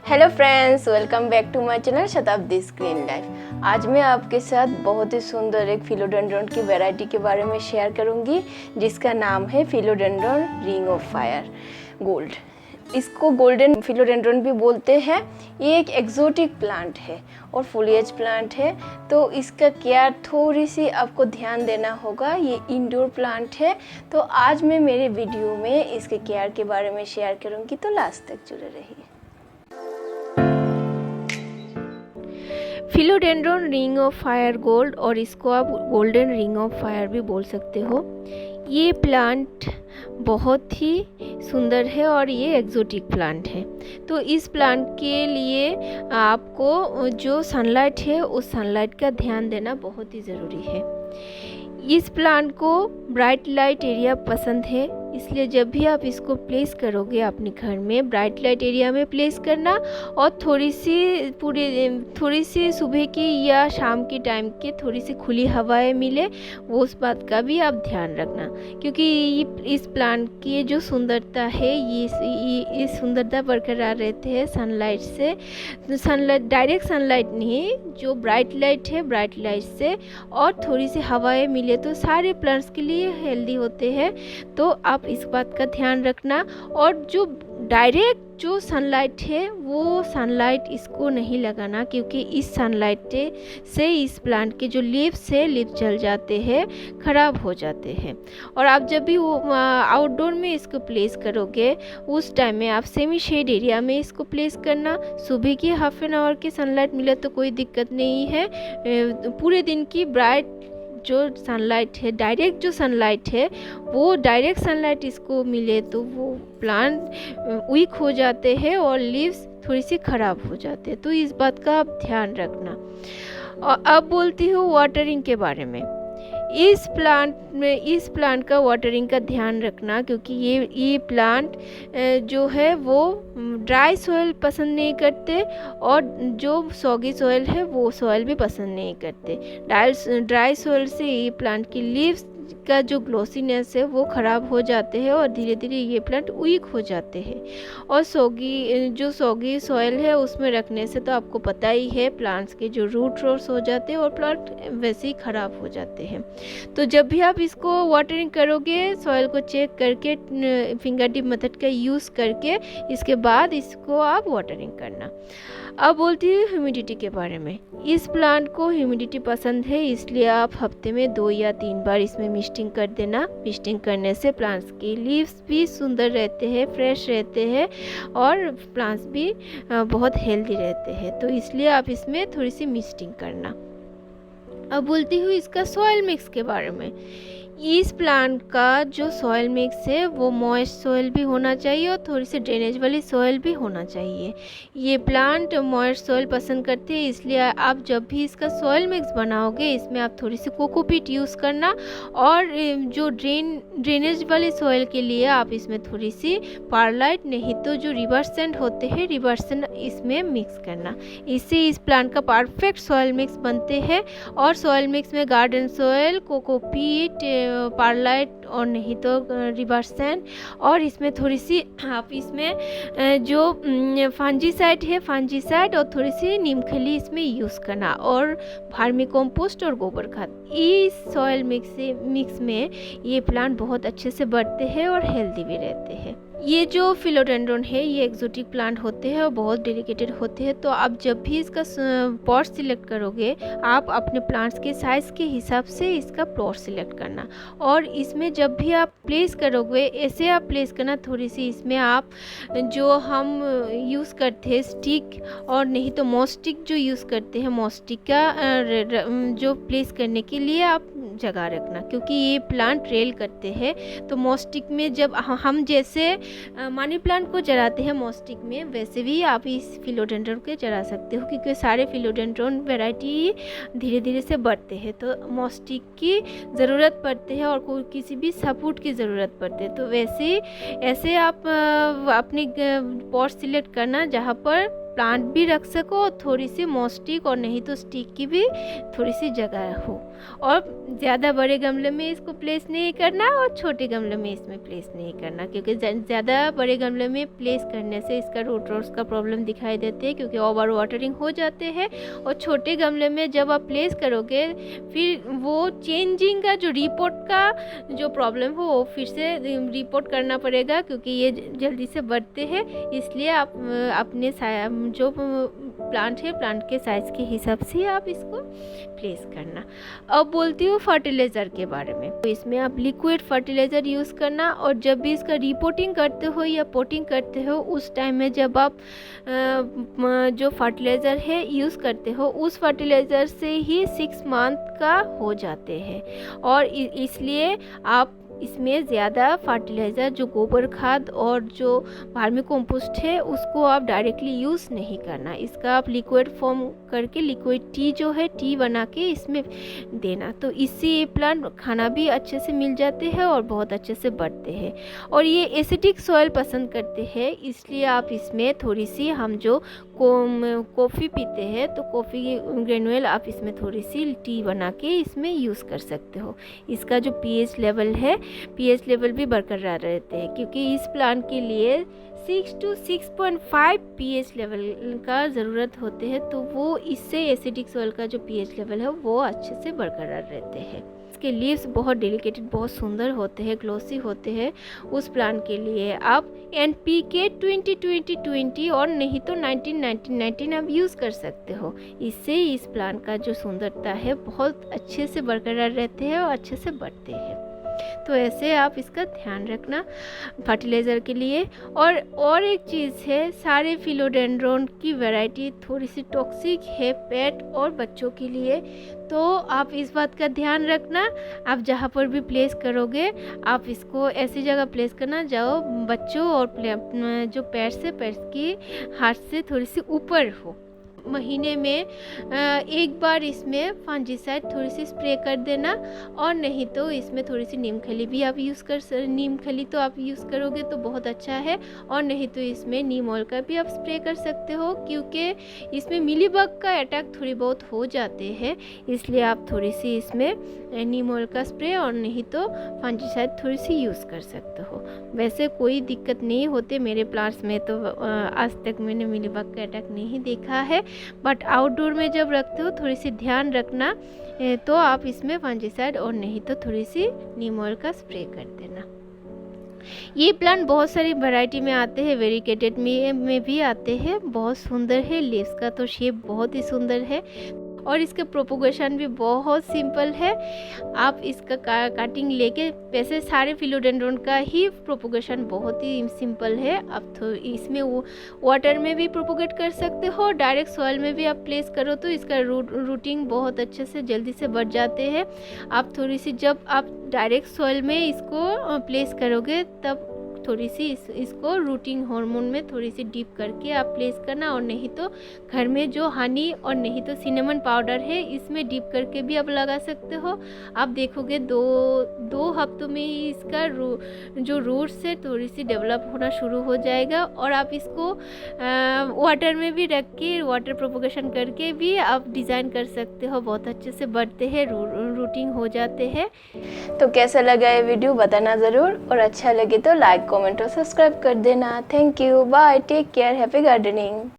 Hello friends, welcome back to my channel Shatabdi screen life. आज मैं आपके साथ बहुत ही सुंदर एक फिलोडेंड्रॉन की वैरायटी के बारे में शेयर करूंगी, जिसका नाम है philodendron ring of fire gold. इसको गोल्डन फिलोडेंड्रॉन भी बोलते हैं। ये एक एक्जोटिक प्लांट है और फॉलिएज प्लांट है, तो इसका केयर थोड़ी सी आपको ध्यान देना होगा। ये इंडोर प्लांट है, तो आज मैं मेरे वीडियो में इसके केयर के बारे में शेयर करूंगी, तो लास्ट तक जुड़े रहिए। Philodendron ring of fire gold, और इसको आप गोल्डन रिंग ऑफ फायर भी बोल सकते हो। ये प्लांट बहुत ही सुंदर है और ये एक्जोटिक प्लांट है। तो इस प्लांट के लिए आपको जो सनलाइट है उस सनलाइट का ध्यान देना बहुत ही ज़रूरी है। इस प्लांट को ब्राइट लाइट एरिया पसंद है, इसलिए जब भी आप इसको प्लेस करोगे अपने घर में ब्राइट लाइट एरिया में प्लेस करना, और थोड़ी सी सुबह की या शाम के टाइम के थोड़ी सी खुली हवाएं मिले, वो उस बात का भी आप ध्यान रखना। क्योंकि इस प्लांट की जो सुंदरता है, ये सुंदरता बरकरार रहते हैं सनलाइट से। डायरेक्ट सनलाइट नहीं, जो ब्राइट लाइट है ब्राइट लाइट से, और थोड़ी सी हवाएं मिले तो सारे प्लांट्स के लिए हेल्दी होते हैं। तो आप इस बात का ध्यान रखना। और जो डायरेक्ट जो सनलाइट है वो सनलाइट इसको नहीं लगाना, क्योंकि इस सनलाइट से इस प्लांट के जो लीव्स है, लीव्स जल जाते हैं, ख़राब हो जाते हैं। और आप जब भी वो आउटडोर में इसको प्लेस करोगे, उस टाइम में आप सेमी शेड एरिया में इसको प्लेस करना। सुबह की हाफ एन आवर की सनलाइट मिले तो कोई दिक्कत नहीं है। पूरे दिन की ब्राइट जो सनलाइट है, डायरेक्ट जो सनलाइट है, वो डायरेक्ट सनलाइट इसको मिले तो वो प्लांट वीक हो जाते हैं और लीव्स थोड़ी सी ख़राब हो जाते हैं। तो इस बात का आप ध्यान रखना। और अब बोलती हूँ वाटरिंग के बारे में। इस प्लांट का वाटरिंग का ध्यान रखना, क्योंकि ये प्लांट जो है वो ड्राई सॉइल पसंद नहीं करते, और जो सॉगी सॉइल है वो सॉइल भी पसंद नहीं करते। ड्राई सॉइल से ये प्लांट की लीव्स का जो ग्लोसीनेस है वो ख़राब हो जाते हैं, और धीरे धीरे ये प्लांट वीक हो जाते हैं। और सॉगी सॉइल है उसमें रखने से तो आपको पता ही है, प्लांट्स के जो रूट रॉट्स हो जाते हैं और प्लांट वैसे ही ख़राब हो जाते हैं। तो जब भी आप इसको वाटरिंग करोगे, सॉइल को चेक करके, फिंगर टिप मेथड का यूज़ करके, इसके बाद इसको आप वाटरिंग करना। अब बोलती हूँ ह्यूमिडिटी के बारे में। इस प्लांट को ह्यूमिडिटी पसंद है, इसलिए आप हफ्ते में 2 या 3 बार इसमें मिस्टिंग कर देना। मिस्टिंग करने से प्लांट्स के लीव्स भी सुंदर रहते हैं, फ्रेश रहते हैं, और प्लांट्स भी बहुत हेल्दी रहते हैं। तो इसलिए आप इसमें थोड़ी सी मिस्टिंग करना। अब बोलती हूँ इसका सॉइल मिक्स के बारे में। इस प्लांट का जो सॉइल मिक्स है वो मॉइस्ट सॉइल भी होना चाहिए और थोड़ी सी ड्रेनेज वाली सॉइल भी होना चाहिए। ये प्लांट मॉइस्ट सॉइल पसंद करते हैं, इसलिए आप जब भी इसका सॉइल मिक्स बनाओगे, इसमें आप थोड़ी सी कोकोपीट यूज़ करना। और जो ड्रेनेज वाली सॉइल के लिए आप इसमें थोड़ी सी पारलाइट, नहीं तो जो रिवर सैंड होते हैं, रिवर सैंड इसमें मिक्स करना। इससे इस प्लांट का परफेक्ट सॉइल मिक्स बनते हैं। और सॉइल मिक्स में गार्डन सॉइल, कोकोपीट, पारलाइट, और नहीं तो रिवर सैंड, और इसमें थोड़ी सी आप इसमें जो फंजीसाइड है, फंजीसाइड और थोड़ी सी नीमखली इसमें यूज़ करना, और वर्मी कंपोस्ट और गोबर खाद। इस सॉइल मिक्स में ये प्लांट बहुत अच्छे से बढ़ते हैं और हेल्दी भी रहते हैं। ये जो फिलोडेंड्रॉन है ये एक्जोटिक प्लांट होते हैं और बहुत डेलिकेटेड होते हैं। तो आप जब भी इसका पॉट सिलेक्ट करोगे, आप अपने प्लांट्स के साइज़ के हिसाब से इसका प्लॉट सिलेक्ट करना। और इसमें जब भी आप प्लेस करोगे, ऐसे आप प्लेस करना, थोड़ी सी इसमें आप जो हम यूज़ करते हैं स्टिक, और नहीं तो मॉस्टिक जो यूज़ करते हैं, मॉस्टिक का जो प्लेस करने के लिए आप जगह रखना, क्योंकि ये प्लांट रेल करते हैं। तो मॉस्टिक में जब हम जैसे मनी प्लांट को जलाते हैं मॉस्टिक में, वैसे भी आप इस फिलोडेंड्रॉन को जला सकते हो, क्योंकि सारे फिलोडेंड्रॉन वैरायटी धीरे धीरे से बढ़ते हैं, तो मॉस्टिक की ज़रूरत पड़ती है और किसी भी सपोर्ट की ज़रूरत पड़ती है। तो वैसे ऐसे आप अपनी पॉट सिलेक्ट करना जहाँ पर प्लांट भी रख सको और थोड़ी सी मॉस्टिक और नहीं तो स्टिक की भी थोड़ी सी जगह हो। और ज़्यादा बड़े गमले में इसको प्लेस नहीं करना और छोटे गमले में इसमें प्लेस नहीं करना, क्योंकि ज़्यादा बड़े गमले में प्लेस करने से इसका रूट रॉट्स का प्रॉब्लम दिखाई देते हैं, क्योंकि ओवर वाटरिंग हो जाते हैं। और छोटे गमले में जब आप प्लेस करोगे फिर वो चेंजिंग का जो रिपोर्ट का जो प्रॉब्लम हो वो फिर से रिपोर्ट करना पड़ेगा, क्योंकि ये जल्दी से बढ़ते हैं। इसलिए आप अपने जो प्लांट है प्लांट के साइज़ के हिसाब से आप इसको प्लेस करना। अब बोलती हूँ फर्टिलाइज़र के बारे में। तो इसमें आप लिक्विड फर्टिलाइज़र यूज़ करना, और जब भी इसका रिपोर्टिंग करते हो या पोटिंग करते हो उस टाइम में जब आप जो फर्टिलाइज़र है यूज़ करते हो उस फर्टिलाइज़र से ही 6 मंथ का हो जाते हैं। और इसलिए आप इसमें ज़्यादा फर्टिलाइज़र जो गोबर खाद और जो वर्मी कंपोस्ट है उसको आप डायरेक्टली यूज़ नहीं करना। इसका आप लिक्विड फॉर्म करके लिक्विड टी जो है टी बना के इसमें देना। तो इससे ये प्लांट खाना भी अच्छे से मिल जाते हैं और बहुत अच्छे से बढ़ते हैं। और ये एसिडिक सॉइल पसंद करते हैं, इसलिए आप इसमें थोड़ी सी हम जो कॉफ़ी पीते हैं तो कॉफ़ी ग्रेनुअल आप इसमें थोड़ी सी टी बना के इसमें यूज़ कर सकते हो। इसका जो पीएच लेवल है पीएच लेवल भी बरकरार रहते हैं, क्योंकि इस प्लांट के लिए 6 to 6.5 पीएच लेवल का ज़रूरत होते हैं। तो वो इससे एसिडिक सॉइल का जो पीएच लेवल है वो अच्छे से बरकरार रहते हैं। इसके लीव्स बहुत डेलिकेटेड बहुत सुंदर होते हैं, ग्लोसी होते हैं। उस प्लांट के लिए आप NPK 20-20-20 और नहीं तो 19-19-19 आप यूज़ कर सकते हो। इससे इस प्लांट का जो सुंदरता है बहुत अच्छे से बरकरार रहते हैं और अच्छे से बढ़ते हैं। तो ऐसे आप इसका ध्यान रखना फर्टिलाइज़र के लिए। और एक चीज़ है, सारे फिलोडेंड्रोन की वैरायटी थोड़ी सी टॉक्सिक है पेट और बच्चों के लिए। तो आप इस बात का ध्यान रखना, आप जहाँ पर भी प्लेस करोगे आप इसको ऐसी जगह प्लेस करना जाओ बच्चों और जो पैर की हाथ से थोड़ी सी ऊपर हो। महीने में एक बार इसमें फंजीसाइड थोड़ी सी स्प्रे कर देना, और नहीं तो इसमें थोड़ी सी नीम खली भी आप नीम खली तो आप यूज़ करोगे तो बहुत अच्छा है। और नहीं तो इसमें नीम ऑयल का भी आप स्प्रे कर सकते हो, क्योंकि इसमें मिलीबग का अटैक थोड़ी बहुत हो जाते हैं। इसलिए आप थोड़ी सी इसमें नीम ऑयल का स्प्रे और नहीं तो फंजीसाइड थोड़ी सी यूज़ कर सकते हो। वैसे कोई दिक्कत नहीं होते मेरे प्लांट्स में, तो आज तक मैंने मिलीबग का अटैक नहीं देखा है। बट आउटडोर में जब रखते हो थोड़ी सी ध्यान रखना, तो आप इसमें फंजीसाइड और नहीं तो थोड़ी सी नीम ऑयल का स्प्रे कर देना। ये प्लांट बहुत सारी वैरायटी में आते हैं, वेरिकेटेड में भी आते हैं। बहुत सुंदर है, लीव्स का तो शेप बहुत ही सुंदर है और इसका प्रोपोगेशन भी बहुत सिंपल है। आप इसका कटिंग लेके, वैसे सारे फिलोडेंड्रोन का ही प्रोपोगेशन बहुत ही सिंपल है। आप तो इसमें वाटर में भी प्रोपोगेट कर सकते हो, डायरेक्ट सॉइल में भी आप प्लेस करो तो इसका रूटिंग बहुत अच्छे से जल्दी से बढ़ जाते हैं। आप थोड़ी सी जब आप डायरेक्ट सॉइल में इसको प्लेस करोगे तब थोड़ी सी इसको रूटिंग हार्मोन में थोड़ी सी डीप करके आप प्लेस करना, और नहीं तो घर में जो हनी और नहीं तो सिनेमन पाउडर है इसमें डीप करके भी आप लगा सकते हो। आप देखोगे दो हफ्तों में ही इसका जो रूट्स है थोड़ी सी डेवलप होना शुरू हो जाएगा। और आप इसको वाटर में भी रख के वाटर प्रोपोगेशन करके भी आप डिज़ाइन कर सकते हो, बहुत अच्छे से बढ़ते हैं, रूटिंग हो जाते हैं। तो कैसा लगा ये वीडियो बताना ज़रूर, और अच्छा लगे तो लाइक कमेंट और सब्सक्राइब कर देना। Thank you, bye, take care, happy gardening.